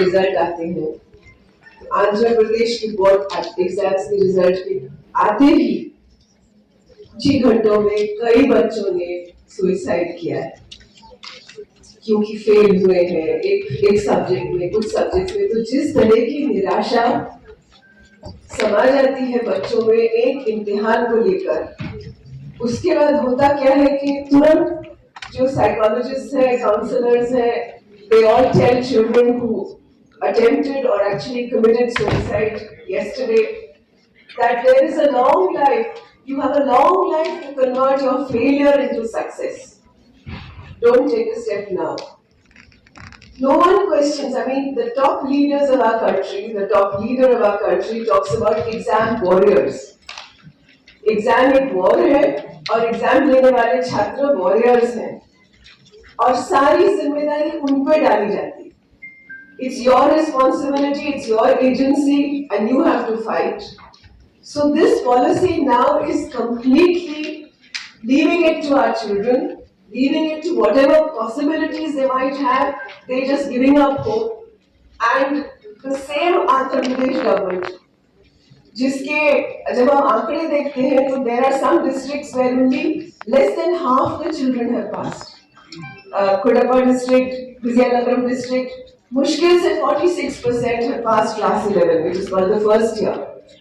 Result आते हैं, आंध्र प्रदेश की बोर्ड एग्जाम्स के रिजल्ट के आते ही कुछ ही घंटों में कई बच्चों ने सुसाइड किया है क्योंकि फेल हुए हैं एक सब्जेक्ट में, कुछ सब्जेक्ट में। तो जिस तरह की निराशा समा जाती है बच्चों में एक इम्तिहान को लेकर, उसके बाद होता क्या है कि तुरंत जो साइकोलॉजिस्ट है, काउंसलर्स है, they all tell children who attempted or actually committed suicide yesterday that there is a long life. You have a long life to convert your failure into success. Don't take a step now. No one questions. I mean, the top leaders of our country, the top leader of our country talks about exam warriors. Exam एक war है और exam लेने वाले छात्र warriors हैं और सारी जिम्मेदारी उन पे डाली जाती है। It's your responsibility, it's your agency, and you have to fight. So this policy now is completely leaving it to our children, leaving it to whatever possibilities they might have. They're just giving up hope. And the same Andhra Pradesh government, जिसके जब हम आंकड़े देखते हैं तो there are some districts where only less than half the children have passed. Kudappa district, Vizianagaram district, मुश्किल से 46% have passed class 11, which is for the first year.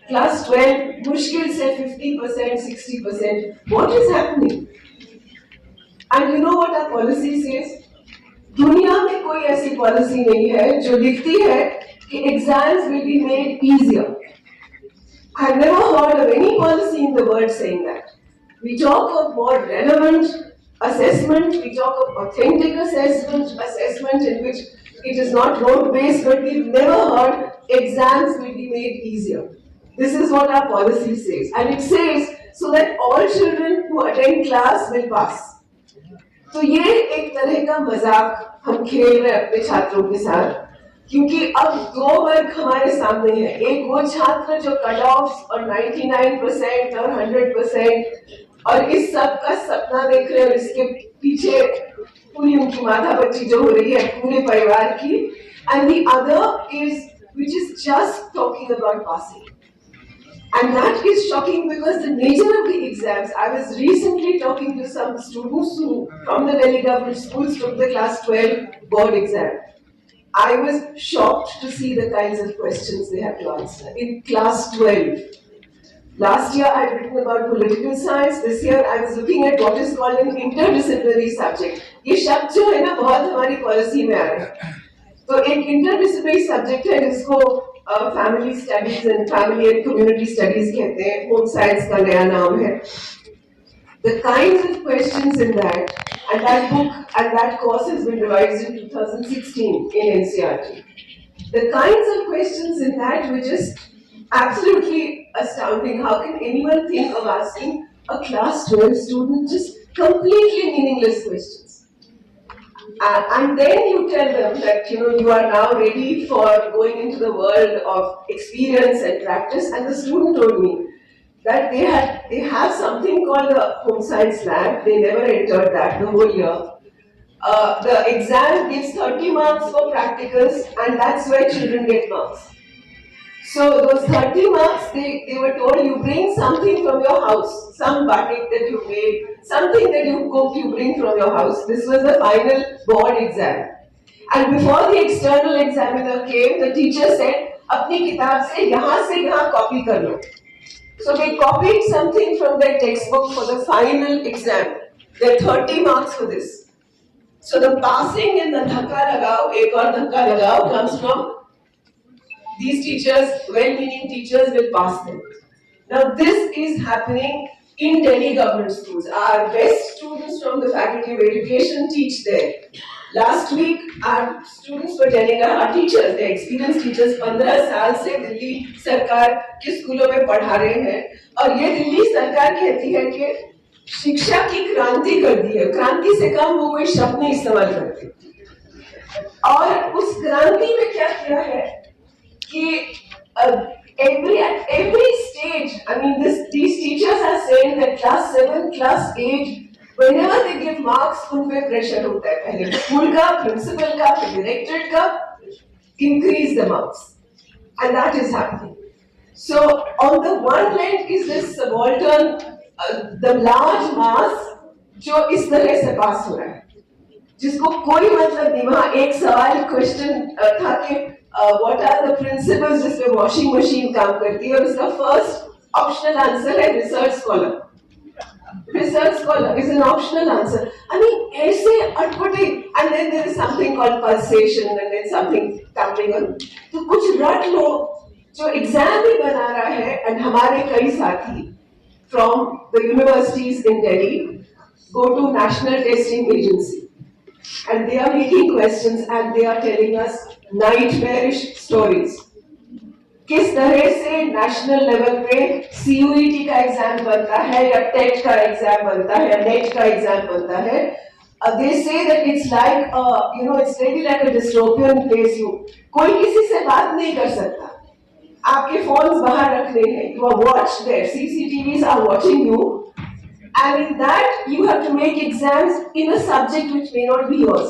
Class 12, मुश्किल से 50%, 60%. What is happening? And you know what our policy says? दुनिया में कोई ऐसी policy नहीं है जो लिखती है कि exams will be made easier. I've never heard of any policy in the world saying that. We talk of more relevant assessment, we talk of authentic assessment in which it is not rote-based, but we've never heard exams will be made easier. This is what our policy says. And it says so that all children who attend class will pass. तो ये एक तरह का मजाक हम खेल रहे हैं अपने छात्रों के साथ, क्योंकि अब दो वर्ग हमारे सामने है। एक वो छात्र जो कट ऑफ और 99% और 100% और इस सब का सपना देख रहे हैं और इसके पीछे पूरी उनकी माथा बच्ची जो हो रही है पूरे परिवार की, and the other is which is just talking about passing. And that is shocking because the nature of the exams, I was recently talking to some students who from the Delhi government schools took the class 12 board exam. I was shocked to see the kinds of questions they have to answer in class 12. Last year I had written about political science. This year I was looking at what is called an interdisciplinary subject. ये शब्द जो है ना बहुत हमारी policy में आ रहा है. तो एक interdisciplinary subject है जिसको family studies and family and community studies कहते हैं. होम साइंस का नया नाम है. The kinds of questions in that, and that book and that course has been revised in 2016 in NCERT. The kinds of questions in that were just absolutely astounding. How can anyone think of asking a class 12 student just completely meaningless questions? And then you tell them that you are now ready for going into the world of experience and practice. And the student told me that they have something called the home science lab. They never entered that the whole year. The exam gives 30 marks for practicals, and that's where children get marks. So those 30 marks, they were told you bring something from your house, some batik that you made, something that you cook, you bring from your house. This was the final board exam. And before the external examiner came, the teacher said, अपनी किताब से यहाँ copy कर लो. So they copied something from their textbook for the final exam. There are 30 marks for this. So the passing and the धक्का लगाओ, एक और धक्का लगाओ comes from these teachers, well-meaning teachers will pass them. Now this is happening in Delhi government schools. Our best students from the Faculty of Education teach there. Last week our students were telling us, our teachers, the experienced teachers, 15 साल से दिल्ली सरकार के स्कूलों में पढ़ा रहे हैं और ये दिल्ली सरकार कहती है कि शिक्षा की क्रांति कर दी है. क्रांति से कम वो कोई शब्द नहीं इस्तेमाल करती. और उस क्रांति में क्या किया है at every stage, I mean, these teachers are saying that class 7, class 8, whenever they give marks, उन पे pressure होता है. पहले स्कूल का, प्रिंसिपल का, फिर डायरेक्टरेट का. increase the marks. And that is happening. So on the one hand is this subaltern, the large mass जो इस तरह से पास हो रहा है, जिसको कोई मतलब नहीं. वहां एक सवाल क्वेश्चन था कि व्हाट आर द प्रिंसिपल्स जिसमें वॉशिंग मशीन काम करती है, और उसका फर्स्ट ऑप्शनल आंसर है research scholar. Research scholar is an optional answer. I mean, ऐसे अटपटे, and then there is something called pulsation, and then something coming on. तो कुछ रट लो जो एग्जाम भी बना रहा है. and हमारे कई साथी from the universities in Delhi go to National Testing Agency, and they are making questions and they are telling us nightmarish stories. किस तरह से नेशनल लेवल पे CUET का एग्जाम बनता है या टेट का एग्जाम बनता है, नेट का एग्जाम बनता है. They say that it's like it's really like a dystopian place. कोई किसी से बात नहीं कर सकता. आपके फोन्स बाहर रखने हैं. You are watched there. CCTVs are watching you, and in that you have to make exams in a subject which may not be yours.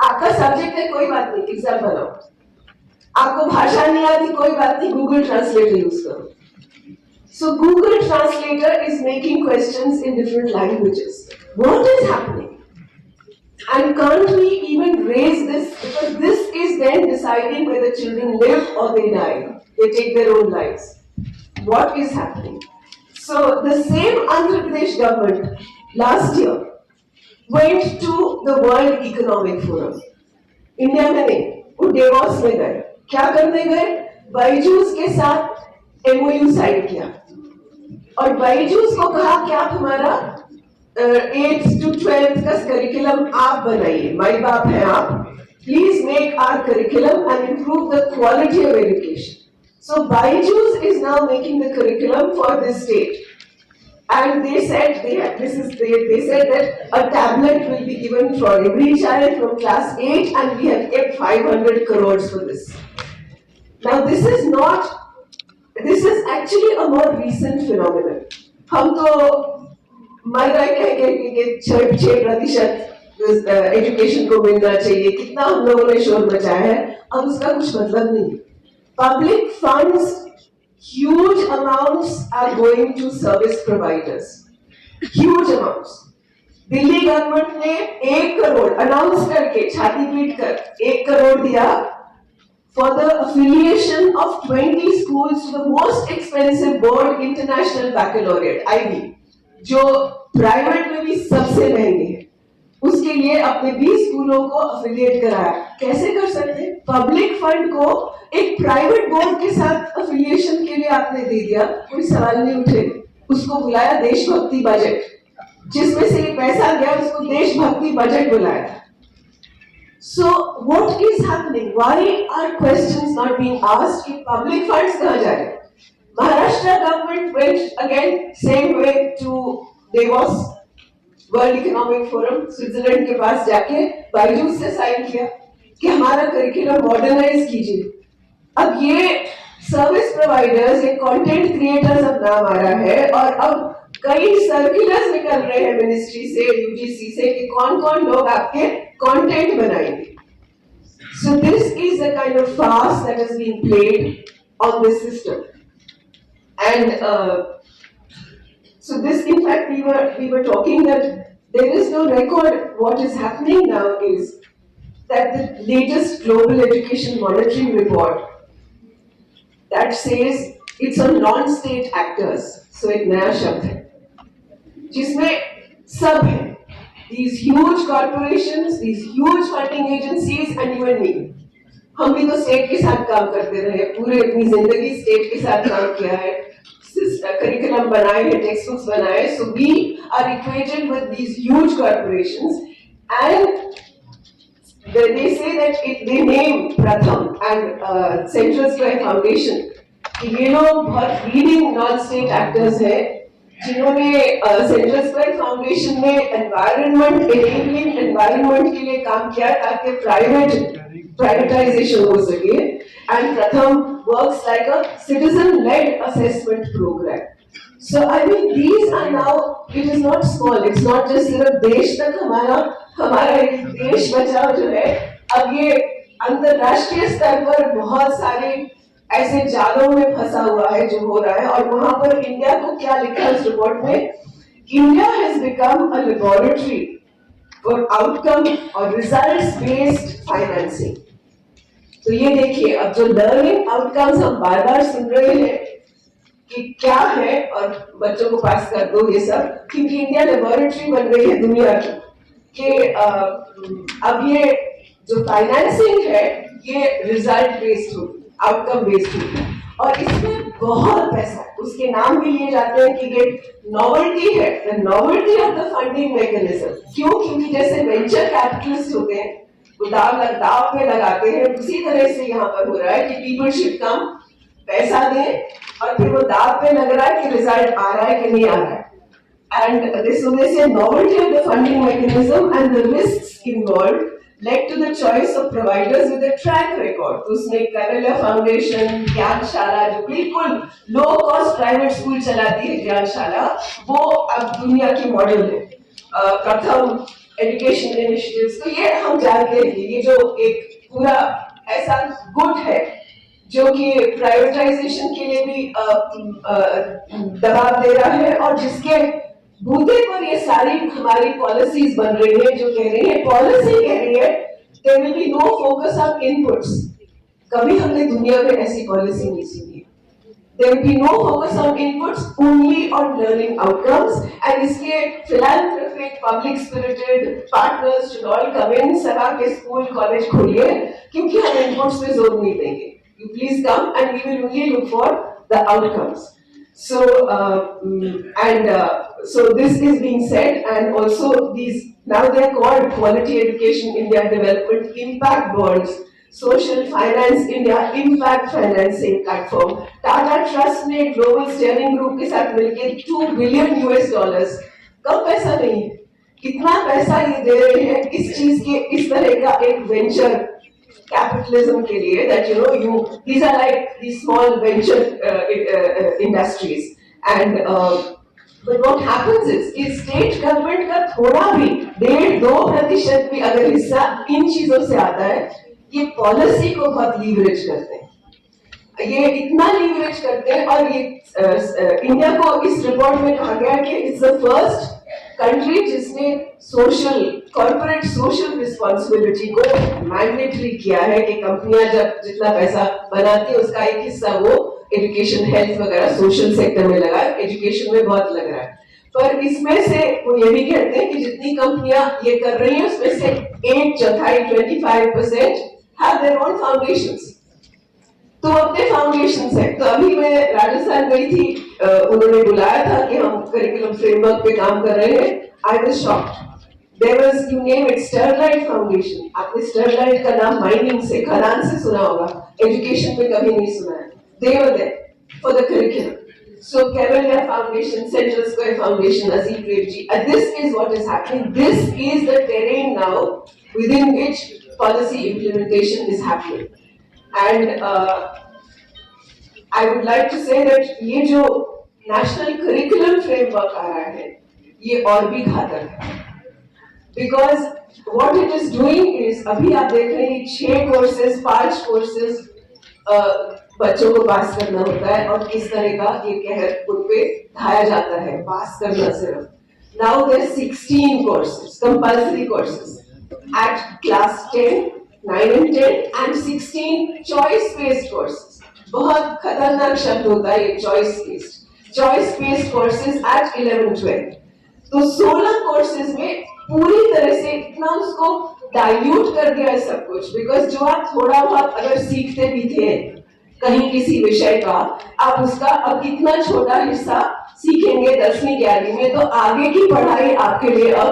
आपका सब्जेक्ट है, कोई बात नहीं, एग्जाम बनाओ. आपको भाषा नहीं आती, कोई बात नहीं, गूगल ट्रांसलेटर यूज करो. So Google Translator is making questions in different languages. What is happening? And can't we even raise this? Because this is then deciding whether children live or they die. They take their own lives. What is happening? So the same Andhra Pradesh government last year went to the World Economic Forum. India में नहीं, वो DeVos में गए. क्या करने गए? बाइजूस के साथ MOU साइन किया, और बाइजूस को कहा कि आप हमारा 8th to 12th का करिकुलम आप बनाइए. माई बाप है आप. Please make our curriculum and improve the quality of education. So Byju's is now making the curriculum for this state, and they said they said that a tablet will be given for every child from class 8, and we have kept 500 crores for this. Now this is actually a more recent phenomenon. हम तो मर गए कि 6% education को मिलना चाहिए, कितना हम लोगों ने शोर मचाया है. अब उसका कुछ मतलब नहीं. Public funds, huge amounts are going to service providers. Huge amounts. Delhi government ने 1 करोड़ अनाउंस करके छाती पीट कर 1 करोड़ दिया for the affiliation of 20 schools to the most expensive board, International Baccalaureate (IB), जो प्राइवेट में भी सबसे महंगे है. उसके लिए अपने 20 स्कूलों को अफिलिएट कराया. कैसे कर सकते हैं? पब्लिक फंड को एक प्राइवेट बोर्ड के साथ अफिलिएशन के लिए आपने दे दिया, कोई सवाल नहीं उठे. उसको बुलाया देशभक्ति बजट, जिसमें से ये पैसा गया उसको देशभक्ति बजट बुलाया. So what is happening? Why are questions not being asked कि public funds कहाँ जा रहे? Maharashtra government went again same way to Davos world economic forum, Switzerland के पास जाके बाइजूस से साइन किया कि हमारा करिकुलम मॉडर्नाइज कीजिए. अब ये सर्विस प्रोवाइडर्स, ये कंटेंट क्रिएटर्स अब नाम आ रहा है, और अब कई सर्कुलर्स निकल रहे हैं मिनिस्ट्री से, यूजीसी से, कि कौन कौन लोग आपके कंटेंट बनाएंगे. So this is the kind of farce that is being played on this system. And so this, in fact, we were talking that there is no record. What is happening now is that the latest global education monitoring report that says it's on non-state actors. So एक नया शब्द है जिसमें सब है. These huge corporations, these huge funding agencies, and you and me. हम भी तो स्टेट के साथ काम करते रहे, पूरे अपनी जिंदगी स्टेट के साथ काम किया है, करिकुलम बनाए हैं, टेक्स्ट बुक्स बनाए. So we are equated with these huge corporations, and they say that they name Pratham and Central Square Foundation. ये लोग बहुत leading non-state actors हैं, जिन्होंने सेंट्रल स्क्वायर फाउंडेशन में एनवायरनमेंट, एनेबलिंग एनवायरनमेंट के लिए काम किया ताकि प्राइवेटाइजेशन हो सके. And Pratham works like a citizen led assessment program. So I mean these are now, it is not small, it's not just सिर्फ देश तक हमारा देश बचाओ जो है, अब ये अंतरराष्ट्रीय स्तर पर बहुत सारे ऐसे जालों में फंसा हुआ है जो हो रहा है, और वहां पर इंडिया को क्या लिखा है इस रिपोर्ट में? India has become a laboratory for outcome और रिजल्ट्स बेस्ड फाइनेंसिंग। तो ये देखिए, अब जो लर्निंग आउटकम्स हम बार बार सुन रहे हैं कि क्या है, और बच्चों को पास कर दो ये सब, क्योंकि इंडिया लेबोरेटरी बन गई है दुनिया की कि अब ये जो फाइनेंसिंग है ये रिजल्ट बेस्ड होगी, आउटकम बेस्ड होगी, और इसमें बहुत पैसा है। उसके नाम भी लिए जाते हैं कि ये नॉवेल्टी है, the novelty of the funding mechanism. क्यों? क्योंकि जैसे वेंचर कैपिटलिस्ट होते हैं वो दाव पे लगाते हैं, उसी तरह से यहाँ पर हो रहा है कि पीपल शुड कम, पैसा दें, और फिर वो दाव पे लग रहा है कि रिजल्ट आ रहा है कि नहीं आ रहा है। And this, so they say novelty of the funding mechanism and the risks involved led to the choice of providers with a track record. तो उसमें कैवेलिया फाउंडेशन, ज्ञानशाला, जो बिल्कुल लो कॉस्ट प्राइवेट स्कूल चलाती है ज्ञानशाला, वो अब दुनिया की मॉडल है। प्रथम एजुकेशन इनिशिएटिव्स, तो ये हम जानते हैं कि ये जो एक पूरा ऐसा गुट है जो कि प्राइवेटाइजेशन के लिए भी दबाव दे रहा है, और जिसके बूते पर ये सारी हमारी पॉलिसीज बन रही है, जो कह रही है, पॉलिसी कह रही है there will be no focus on inputs. कभी हमने दुनिया में ऐसी पॉलिसी नहीं सुनी। There will be no focus on inputs, only on learning outcomes, and इसके philanthropic public spirited partners should all come in, सभा के स्कूल कॉलेज खोलिए, क्योंकि हम इनपुट्स पे जोर नहीं देंगे। You please come and we will only look for the outcomes. So so this is being said, and also these now they are called Quality Education India Development Impact Bonds, Social Finance India Impact Financing Platform. Tata Trust ने Global Steering Group के साथ मिलकर $2 billion कम पैसा नहीं है, कितना पैसा ये दे रहे हैं इस चीज के, इस तरह का एक वेंचर capitalism के लिए, that these are like these small venture industries, and but what happens is state government का थोड़ा भी 1.5-2% भी अगर हिस्सा इन चीजों से आता है, ये पॉलिसी को बहुत लीवरेज करते हैं, ये इतना लीवरेज करते हैं, और ये इंडिया को इस रिपोर्ट में कहा गया कि इट्स द फर्स्ट कंट्री जिसने कॉर्पोरेट सोशल रिस्पॉन्सिबिलिटी को मैंडेटरी किया है कि कंपनियां जब जितना पैसा बनाती है उसका एक हिस्सा वो एजुकेशन, हेल्थ वगैरह सोशल सेक्टर में लगा, एजुकेशन में बहुत लग रहा है। पर इसमें से वो ये भी कहते हैं कि जितनी कंपनियां ये कर रही हैं उसमें से 1/4, 25% have their own foundations, तो अपने फाउंडेशन है। तो अभी मैं राजस्थान गई थी, उन्होंने बुलाया था कि हम करिकुलम फ्रेमवर्क पे काम कर रहे हैं। I was shocked. There was, you name it, Sterlite foundation. आपने स्टरलाइट का नाम माइनिंग से, खदान से सुना होगा, एजुकेशन पे कभी नहीं सुना है। They were there for the curriculum. So Camellia Foundation, Central Square Foundation, Azim Premji, and this is what is happening. This is the terrain now within which policy implementation is happening. And I would like to say that ये जो national curriculum framework आ रहा है, ये और भी घातक है, because what it is doing is, अभी आप देख रहे हैं 6 courses, 5 courses बच्चों को पास करना होता है, और किस तरह का ये कहर उन पे ढाया जाता है, पास करना सिर्फ। Now there are 16 courses, compulsory courses at class 10, 9 and 10, and 16 choice-based courses. बहुत खतरनाक शब्द होता है ये choice-based courses at 11, 12. तो 16 courses में पूरी तरह से इतना उसको डाइल्यूट कर दिया है सब कुछ, बिकॉज जो आप थोड़ा बहुत अगर सीखते भी थे कहीं किसी विषय का, आप उसका अब इतना छोटा हिस्सा सीखेंगे 10वीं 11वीं में, तो आगे की पढ़ाई आपके लिए अब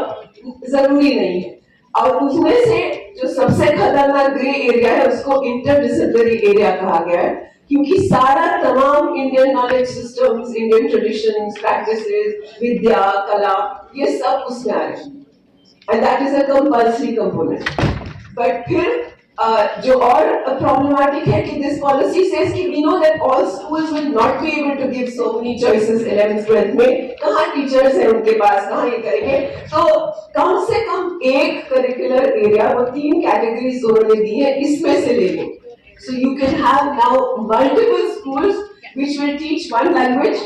जरूरी नहीं है। और उसमें से जो सबसे खतरनाक ग्रे एरिया है उसको इंटरडिसिप्लिनरी एरिया कहा गया है, क्योंकि सारा तमाम Indian knowledge systems, Indian traditions, practices, विद्या, कला, ये सब उसमें आ रहे हैं, and that is a compulsory component. But फिर जो और प्रॉब्लमेटिक है कि दिस पॉलिसी सेज कि we know that all schools will not be able to give so many choices 11th 12th में, कहाँ टीचर्स हैं उनके पास, कहाँ ये करेंगे, तो कम से कम एक करिकुलर एरिया, वो 3 कैटेगरीज उन्होंने दी है, इसमें से लेंगे. So you can have now multiple schools which will teach one language,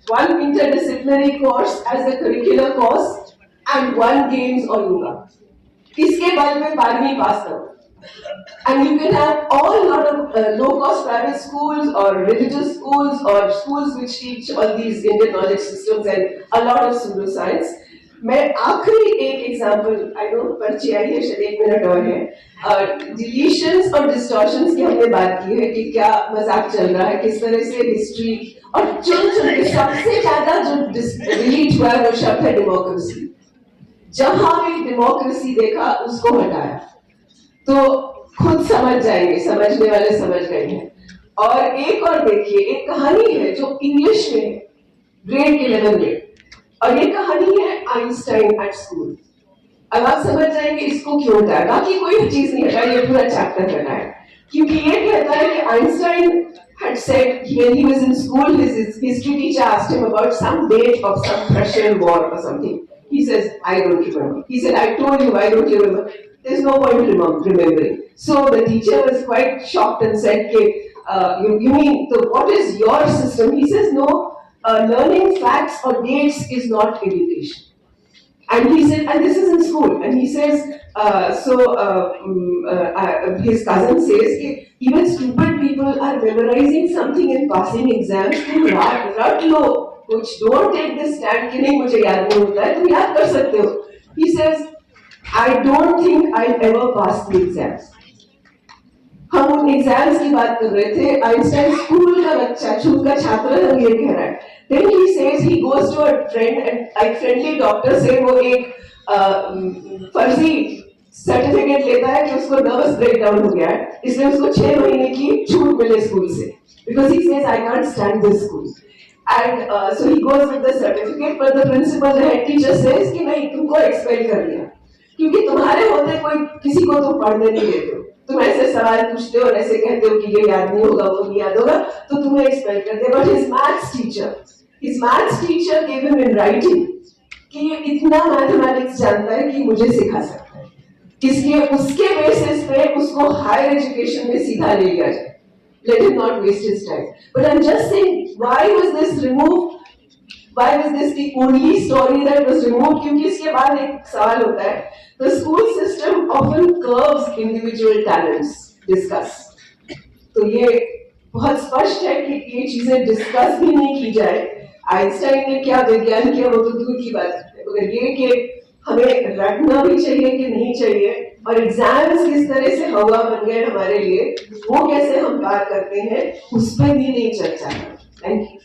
one interdisciplinary course as a curricular course, and one games or yoga. इसके बल में 12वीं पास करो. And you can have all lot of low-cost private schools or religious schools or schools which teach all these Indian knowledge systems and a lot of pseudoscience. मैं आखिरी एक example, I don't पर्ची आई है, शायद 1 मिनट और है. Deletions और distortions की हमने बात की है कि क्या मजाक चल रहा है, किस तरह से हिस्ट्री और चुन के सबसे ज्यादा जो डिलीट हुआ है वो शब्द है डेमोक्रेसी. जहां भी डेमोक्रेसी देखा उसको हटाया. तो खुद समझ जाएंगे, समझने वाले समझ गए हैं. और एक और देखिए, एक कहानी है जो इंग्लिश में ग्रेड के लेवल में, और ये कहानी है आइंस्टाइन एट स्कूल. अब आप समझ जाएंगे इसको क्यों हटाया. बाकी कोई चीज नहीं हटाई, ये पूरा चैप्टर करना है, क्योंकि ये कहता है कि Einstein had said when he was in school, his history teacher asked him about some date of some Prussian war or something. He says, I don't remember. He said, I told you, why don't you remember? There's no point remembering. So the teacher was quite shocked and said, you mean, so what is your system? He says, no, learning facts or dates is not education. And he said, and this is in school, and he says, his cousin says, even stupid people are memorizing something and passing exams to rut low, which don't take this stand कि नहीं मुझे याद नहीं होता है, तुम याद कर सकते हो. He says, I don't think I'll ever pass the exams. हम उन एग्जाम्स की बात कर रहे थे. आइंस्टाइन स्कूल का बच्चा, स्कूल का छात्र हम ये कह रहा है. Then he says he goes to a friend and like friendly doctor से वो एक फर्जी सर्टिफिकेट लेता है कि उसको नर्वस ब्रेकडाउन हो गया है, इसलिए उसको 6 महीने की छूट मिले स्कूल से, because he says I can't stand this school. And so he goes with the certificate, but the principal, the head teacher says कि नहीं, तुमको एक्सपेल कर दिया क्योंकि तुम्हारे होते कोई किसी को तुम पढ़ने नहीं देते हो. तुम ऐसे सवाल पूछते हो और ऐसे कहते हो कि ये याद नहीं होगा, वो नहीं याद होगा, तो तुम्हें एक्सपेल कर दिया. But his maths teacher gave him in writing कि ये इतना मैथमेटिक्स जानता है कि मुझे सिखा सकता है, इसलिए उसके बेसिस पे उसको हायर एजुकेशन में सीधा ले लिया जाए. Let him not waste his time. But I'm just saying, why was this removed? Why was this the only story that was removed? क्योंकि इसके बाद एक सवाल होता है, the school system often curves individual talents. Discuss. तो ये बहुत स्पष्ट है कि ये चीजें डिस्कस भी नहीं की जाए. आइंस्टाइन ने क्या विज्ञान किया वो तो दूर की बात है, मगर ये कि हमें रटना भी चाहिए कि नहीं चाहिए, और एग्जाम्स किस तरह से हवा बन गए हमारे लिए, वो कैसे हम पार करते हैं, उस पर भी नहीं चर्चा है. Thank you.